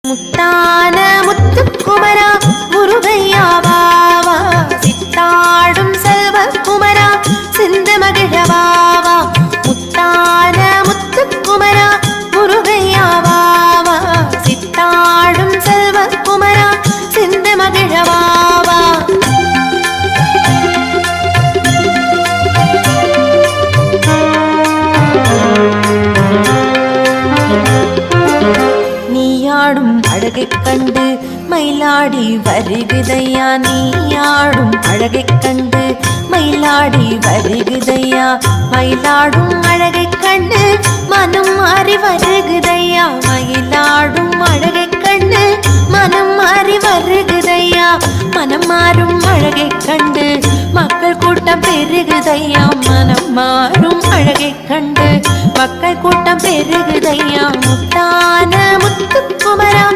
முத்தான முத்துக்குமரா முருகையா வாவா, சித்தாடும் செல்வ குமரா சிந்த மகிழவாவா. முத்தான முத்துக்குமரா முருகையா வாவா, சித்தாடும் செல்வ குமரா சிந்த மகிழவாவா. நீயாடும் அழகைக் கண்டு மயிலாடி வருகுதையா, நீயாடும் அழகைக் கண்டு மயிலாடி வருகுதையா. மயிலாடும் அழகைக் கண்டு மனம் மாறி வருகுதையா, மயிலாடும் அழகைக் கண்டு மனம் மாறி வருகுதையா. மனம் மாறும் அழகைக் கண்டு மக்கள் கூட்டம் பெருகுதையா, மனம் மாறும் அழகைக் கண்டு மக்கள் கூட்டம் பெருகுதையா.